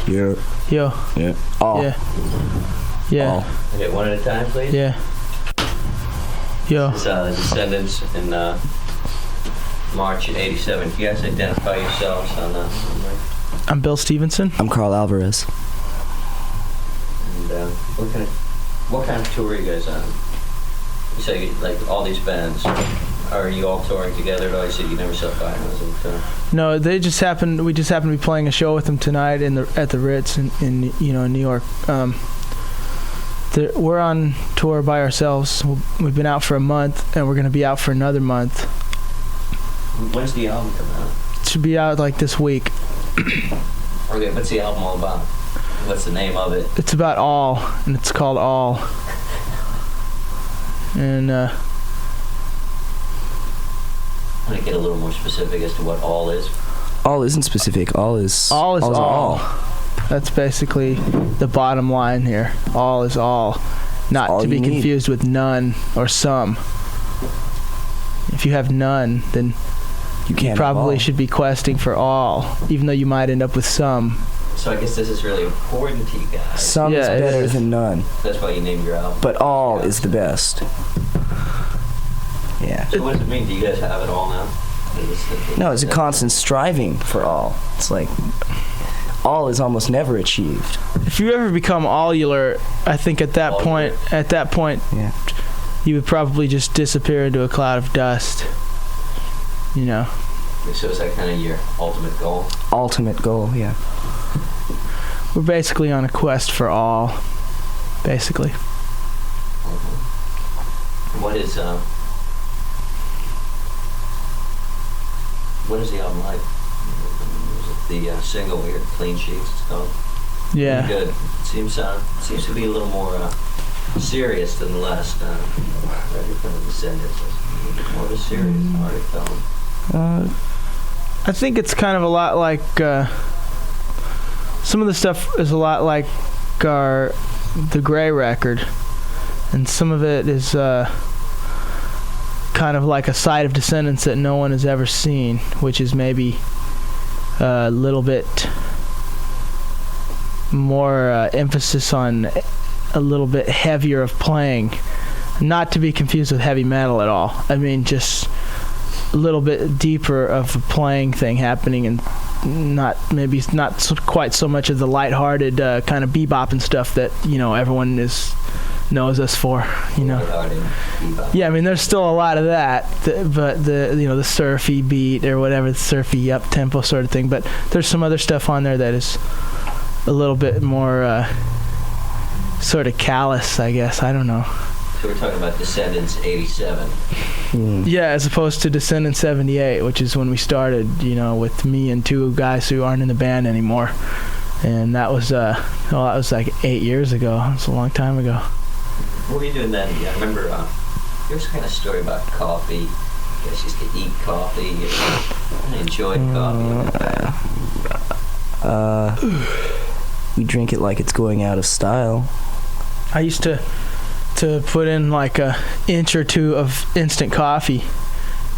Yeah. Yo. Yeah. All. Yeah. Yeah. All. Okay, one at a time, please. Yeah. Yo. This is Descendents in March '87. Can you guys identify yourselves on the mic? I'm Bill Stevenson. I'm Carl Alvarez. And what kind of tour are you guys on? You say like all these bands. Are you all touring together? Or you said you never saw Fire Tour? No, we just happened to be playing a show with them tonight at the Ritz in New York. We're on tour by ourselves. We've been out for a month, and we're going to be out for another month. When's the album come out? It should be out like this week. Okay, what's the album all about? What's the name of it? It's about all, and it's called All. And I'm going to get a little more specific as to what all is. All isn't specific. All is all. That's basically the bottom line here. All is all. Not all to be confused with none or some. If you have none, then you probably should be questing for all, even though you might end up with some. So I guess this is really important to you guys. Some is better than none. That's why you named your album. But all is the best. Yeah. So what does it mean? Do you guys have it all now? No, it's a constant striving for all. It's like all is almost never achieved. If you ever become allular, I think at that point, yeah, you would probably just disappear into a cloud of dust. You know. So is that kind of your ultimate goal? Ultimate goal, yeah. We're basically on a quest for all, basically. What is the album like? The single here, Clean Sheets, it's called. Yeah. Pretty good. It seems to be a little more serious than the last record from the Descendents. More of a serious artist film. I think it's kind of a lot like some of the stuff is a lot like the Gray record, and some of it is kind of like a side of Descendents that no one has ever seen, which is maybe a little bit more emphasis on a little bit heavier of playing, not to be confused with heavy metal at all. I mean, just a little bit deeper of a playing thing happening, and not quite so much of the lighthearted kind of bebop and stuff that everyone knows us for. Yeah, I mean, there's still a lot of that, but the surfy beat or whatever, the surfy up tempo sort of thing. But there's some other stuff on there that is a little bit more sort of callous, I guess. I don't know. So we're talking about Descendents '87. Yeah, as opposed to Descendants '78, which is when we started, with me and two guys who aren't in the band anymore. And that was like 8 years ago. It's a long time ago. What were you doing then? Yeah, I remember there's kind of story about coffee. You guys used to eat coffee. I enjoyed coffee. We drink it like it's going out of style. I used to put in like an inch or two of instant coffee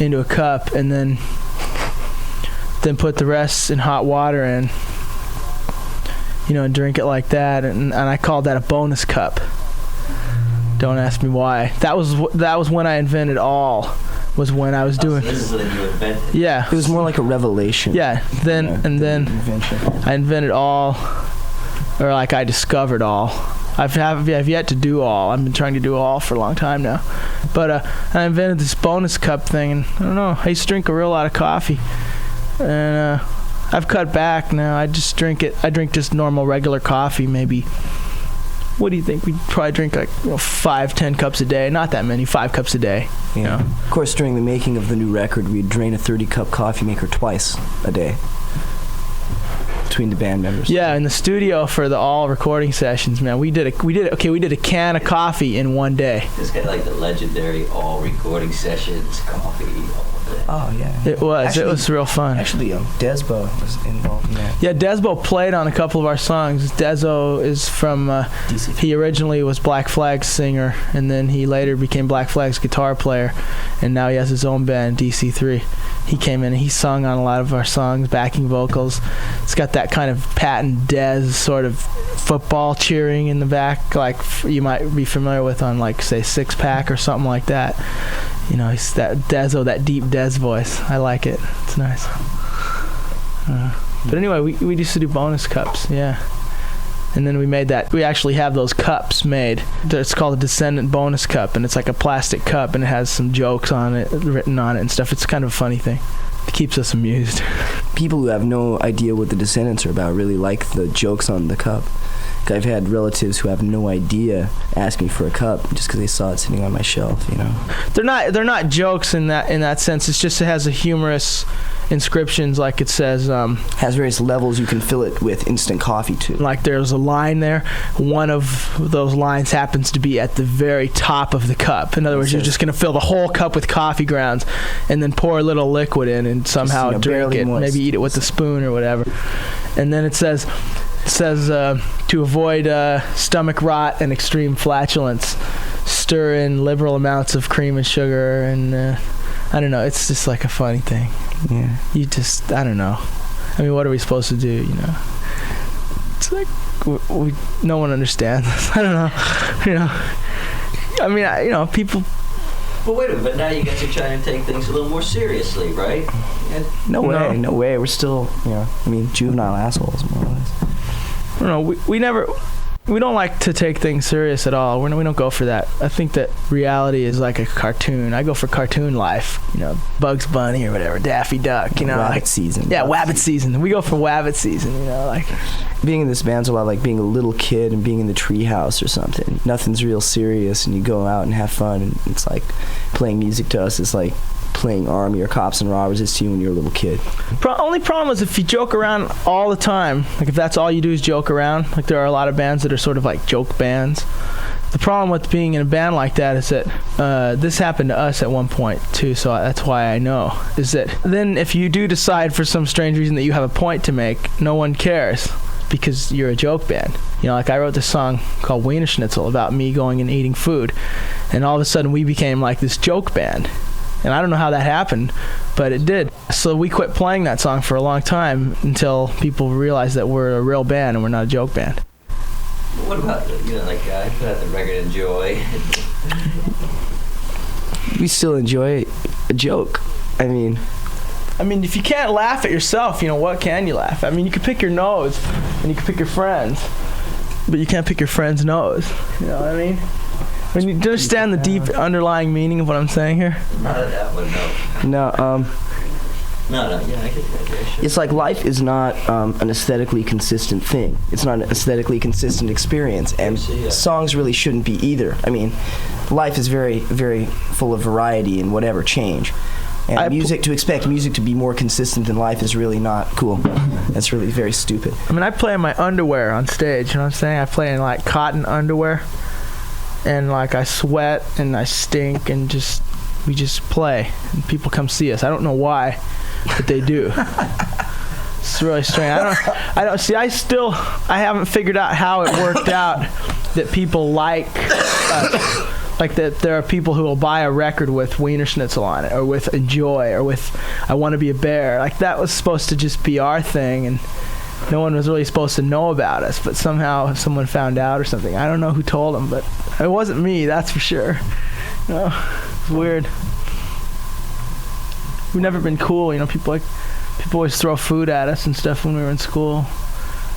into a cup, and then put the rest in hot water and drink it like that, and I called that a bonus cup. Don't ask me why. That was when I invented all. Was when I was doing. So this is when you invented. Yeah. It was more like a revelation. Yeah. Then invention. I invented all, or like I discovered all. I've yet to do all. I've been trying to do all for a long time now, but I invented this bonus cup thing, and I don't know. I used to drink a real lot of coffee, and I've cut back now. I just drink it. I drink just normal regular coffee, maybe. What do you think? We'd probably drink like 5-10 cups a day. Not that many, 5 cups a day. Yeah. Of course, during the making of the new record, we'd drain a 30-cup coffee maker twice a day between the band members. Yeah, in the studio for the all recording sessions, man, we did a can of coffee in one day. This guy like the legendary all recording sessions coffee all day. Oh yeah. It was. Actually- It was real fun. Actually, Desbo was involved in that. Yeah, Desbo played on a couple of our songs. Desbo is from. DC. He originally was Black Flag's singer, and then he later became Black Flag's guitar player, and now he has his own band, DC3. He came in and he sung on a lot of our songs, backing vocals. It's got that kind of patent Dez sort of football cheering in the back, like you might be familiar with on, like, say, Six Pack or something like that. You know, he's that Dezo, that deep Dez voice. I like it. It's nice. But anyway, we used to do bonus cups, yeah. And then we actually have those cups made. It's called a Descendant bonus cup, and it's like a plastic cup, and it has some jokes on it, written on it and stuff. It's kind of a funny thing. It keeps us amused. People who have no idea what the Descendents are about really like the jokes on the cup. I've had relatives who have no idea ask me for a cup just because they saw it sitting on my shelf, you know. They're not jokes in that sense. It's just, it has a humorous inscriptions, like it says Has various levels you can fill it with instant coffee to. like there's a line there. One of those lines happens to be at the very top of the cup. In other words, you're just going to fill the whole cup with coffee grounds and then pour a little liquid in and somehow drink it. Moist. Maybe eat it with a spoon or whatever. And then it says to avoid stomach rot and extreme flatulence, stir in liberal amounts of cream and sugar, and I don't know, it's just like a funny thing. Yeah. You just, I don't know. I mean, what are we supposed to do, you know? It's like, no one understands us. I don't know. You know, I mean, people. Well, wait a minute, but now you guys are trying to take things a little more seriously, right? No way. We're still, juvenile assholes, more or less. I don't know. We don't like to take things serious at all. We don't go for that. I think that reality is like a cartoon. I go for cartoon life. You know, Bugs Bunny or whatever, Daffy Duck. You know, Wabbit season. Yeah, Wabbit season. We go for Wabbit season. You know, like being in this band's a lot like being a little kid and being in the treehouse or something. Nothing's real serious, and you go out and have fun. And it's like playing music to us is like playing Army or Cops and Robbers is to you when you're a little kid. Only problem is if you joke around all the time, like if that's all you do is joke around, like there are a lot of bands that are sort of like joke bands. The problem with being in a band like that is that this happened to us at one point too, so that's why I know, is that then if you do decide for some strange reason that you have a point to make, no one cares because you're a joke band. You know, like I wrote this song called Wiener Schnitzel about me going and eating food, and all of a sudden we became like this joke band. And I don't know how that happened, but it did. So we quit playing that song for a long time until people realized that we're a real band and we're not a joke band. What about, I put out the record Enjoy. We still enjoy a joke. I mean, if you can't laugh at yourself, what can you laugh at? You can pick your nose and you can pick your friends, but you can't pick your friend's nose. You know what I mean? When you understand the deep underlying meaning of what I'm saying here? Not that one, no. No, yeah, I get the idea. Sure. It's like life is not an aesthetically consistent thing. It's not an aesthetically consistent experience, and songs really shouldn't be either. Life is very, very full of variety and whatever, change. And to expect music to be more consistent than life is really not cool. That's really very stupid. I play in my underwear on stage, you know what I'm saying? I play in like cotton underwear. And like I sweat and I stink and we just play and people come see us. I don't know why, but they do. It's really strange. I don't see. I haven't figured out how it worked out that people like that there are people who will buy a record with Wiener Schnitzel on it or with Enjoy or with I Want to Be a Bear. Like that was supposed to just be our thing, and no one was really supposed to know about us, but somehow someone found out or something. I don't know who told them, but it wasn't me, that's for sure. No, it's weird. We've never been cool, people always throw food at us and stuff when we were in school,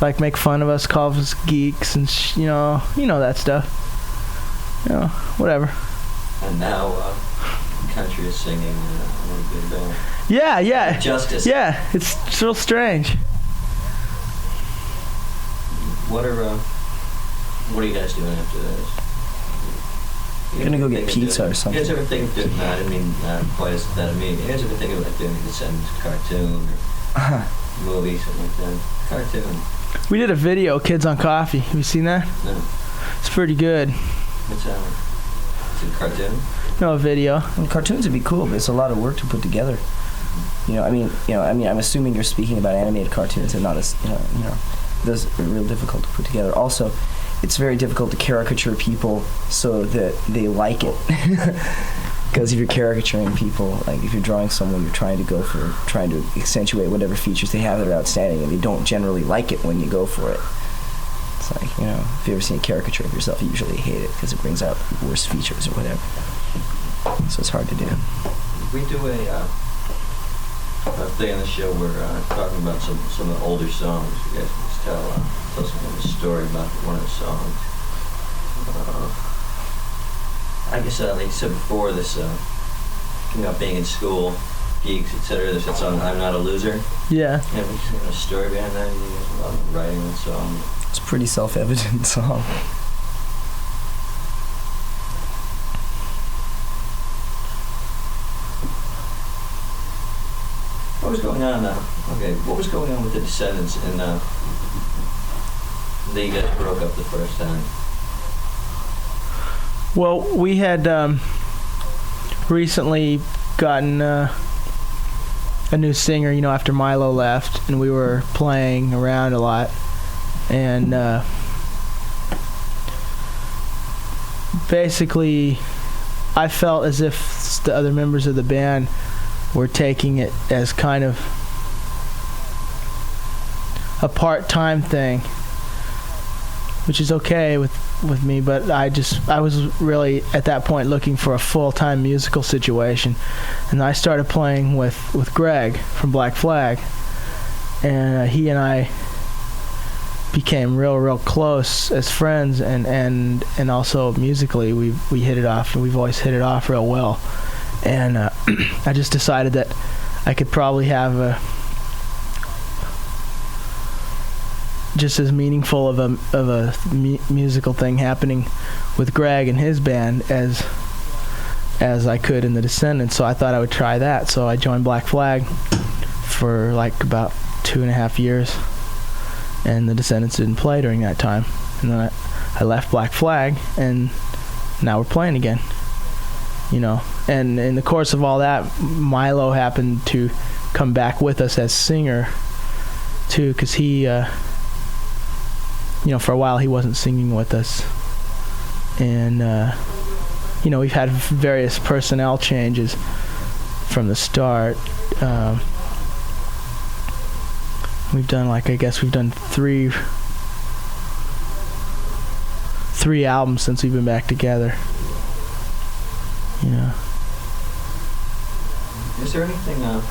like make fun of us, call us geeks, and you know that stuff. Whatever. And now country is singing I Want to Be a Bear. Yeah. Justice. Yeah, it's real strange. What are you guys doing after this? You're gonna go get pizza or something. You guys ever think of doing, I mean, not quite as that of me. You guys ever think of doing a Descendents cartoon or movie, something like that? Cartoon. We did a video, Kids on Coffee. Have you seen that? No. It's pretty good. What's that one? Is it a cartoon? No, a video. Cartoons would be cool, but it's a lot of work to put together. I'm assuming you're speaking about animated cartoons and not as, those are real difficult to put together. Also, it's very difficult to caricature people so that they like it. Because if you're caricaturing people, like if you're drawing someone, you're trying to accentuate whatever features they have that are outstanding, and they don't generally like it when you go for it. It's like, if you ever seen a caricature of yourself, you usually hate it because it brings out worse features or whatever. So it's hard to do. We do a thing on the show where talking about some of the older songs. You guys can just tell us a story about one of the songs. I guess, like you said before, this coming up, being in school, geeks, etc. There's that song, "I'm Not a Loser." Yeah. Yeah, we just a story behind that. You guys love writing that song. It's a pretty self-evident song. What was going on? What was going on with the Descendents and that you guys broke up the first time? Well, we had recently gotten a new singer, after Milo left, and we were playing around a lot, and basically I felt as if the other members of the band were taking it as kind of a part-time thing, which is okay with me, but I was really at that point looking for a full-time musical situation, and I started playing with Greg from Black Flag, and he and I became real close as friends, and also musically we hit it off, and we've always hit it off real well, and I just decided that I could probably have just as meaningful of a musical thing happening with Greg and his band as I could in the Descendents. So I thought I would try that. So I joined Black Flag for like about 2.5 years, and the Descendents didn't play during that time. And then I left Black Flag, and now we're playing again. And in the course of all that, Milo happened to come back with us as singer too, because he for a while he wasn't singing with us, and we've had various personnel changes from the start. We've done three albums since we've been back together. Is there anything on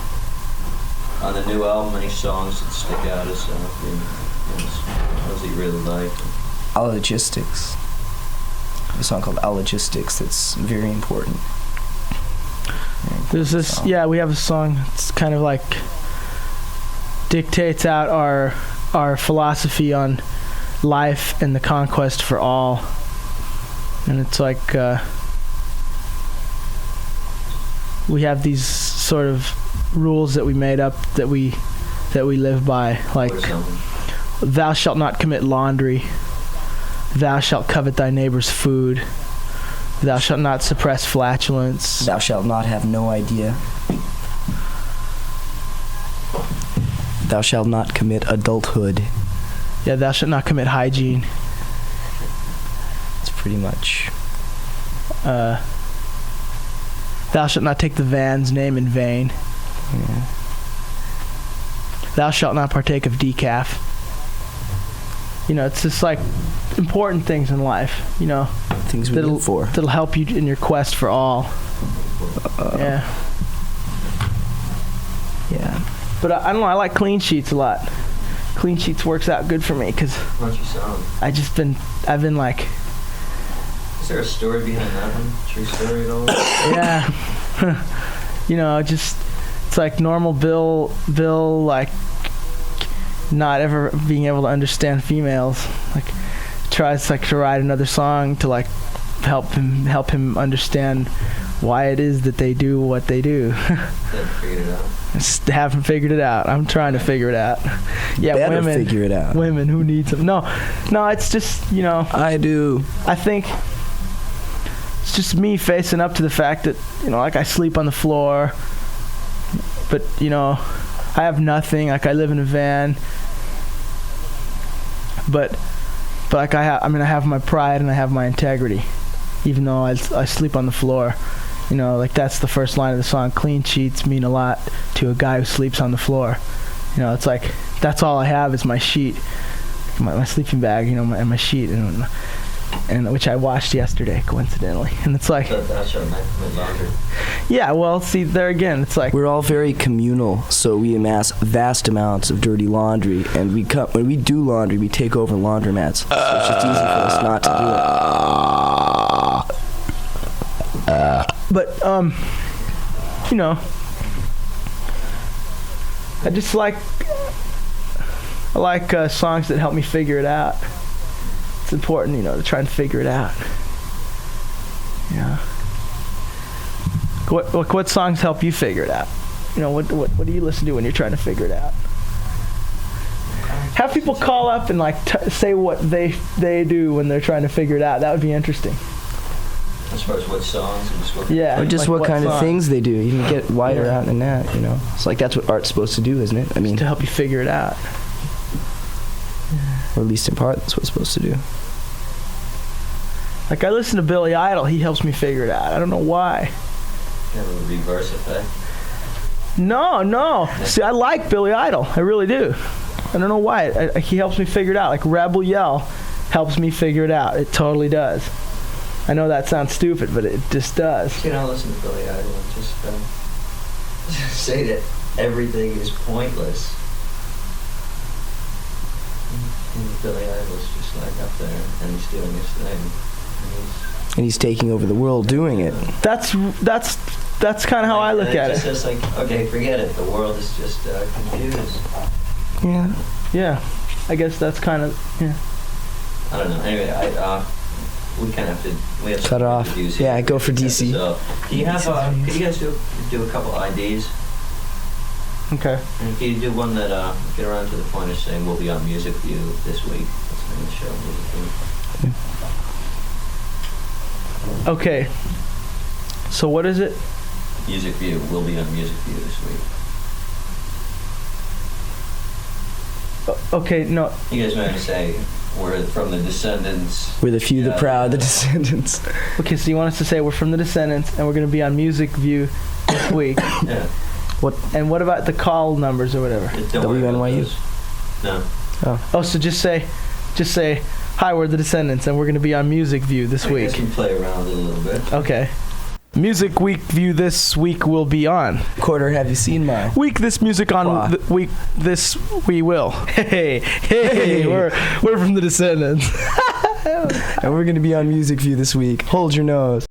the new album, any songs that stick out as ones that you really like? Logistics. A song called Logistics that's very important. There's this, song. We have a song. It's kind of like dictates out our philosophy on life and the conquest for all, and it's like we have these sort of rules that we made up that we live by, like thou shalt not commit laundry, thou shalt covet thy neighbor's food, thou shalt not suppress flatulence, thou shalt not have no idea, thou shalt not commit adulthood. Yeah, thou shalt not commit hygiene. It's pretty much thou shalt not take the van's name in vain. Yeah. Thou shalt not partake of decaf. It's just like important things in life, things we live for. That'll help you in your quest for all. Yeah. But I don't know, I like Clean Sheets a lot. Clean Sheets works out good for me because I've been like, is there a story behind that one? True story at all? Yeah. It's like normal Bill, like, not ever being able to understand females. Like, tries like to write another song to like help him understand why it is that they do what they do. Haven't figured it out. I'm trying to figure it out. Yeah, better figure it out. Women who need them. No, it's just, I do. I think it's just me facing up to the fact that, like, I sleep on the floor. but you know, I have nothing. Like I live in a van, but like I have my pride and I have my integrity, even though I sleep on the floor. You know, like that's the first line of the song. Clean sheets mean a lot to a guy who sleeps on the floor. You know, it's like that's all I have is my sheet, my sleeping bag. You know, and my sheet, and which I washed yesterday, coincidentally. And it's like, That's your laundry. yeah. Well, see there again, it's like We're all very communal, so we amass vast amounts of dirty laundry, and when we do laundry, we take over laundromats. So it's just easy for us not to do it. But you know, I just like songs that help me figure it out. It's important, you know, to try and figure it out. Yeah. What songs help you figure it out? You know, what do you listen to when you're trying to figure it out? Have people call up and like say what they do when they're trying to figure it out. That would be interesting. As far as what songs and just what Yeah. Or just like what kind song? of things they do. You can get wider out than that, you know. It's like that's what art's supposed to do, isn't it? I mean, To help you figure it out. or at least in part, that's what it's supposed to do. Like I listen to Billy Idol, he helps me figure it out. I don't know why. kind of a reverse effect? No. See, I like Billy Idol. I really do. I don't know why. He helps me figure it out. Like Rebel Yell helps me figure it out. It totally does. I know that sounds stupid, but it just does. You know, listen to Billy Idol and just say that everything is pointless. And Billy Idol's just like up there and he's doing his thing. And he's taking over the world doing it. That's kind of how I look at it. It's just like, okay, forget it. The world is just confused. Yeah. Yeah, I guess that's kind of, yeah. I don't know. Anyway, we kind of have to. We have Cut some off. interviews here. Yeah, go for DC. So, do you have? Could you guys do a couple IDs? Okay. And can you do one that get around to the point of saying we'll be on Musicview this week? That's the name of the show, Musicview. Okay. So what is it? Musicview. We'll be on Musicview this week. Okay, no. You guys might say we're from the Descendents. We're the few, the Yeah. proud, the Descendants. Okay, so you want us to say we're from the Descendents and we're going to be on Musicview this week. Yeah. And what about the call numbers or whatever? Don't worry about WNYU. those. No. Oh, so just say, hi, we're the Descendants and we're going to be on Musicview this I week. guess we play around a little bit. Okay. Music Week View this week will be on. Quarter, have you seen mine? Week this music on Wow. week this we will. Hey, we're from the Descendants. And we're going to be on Musicview this week. Hold your nose.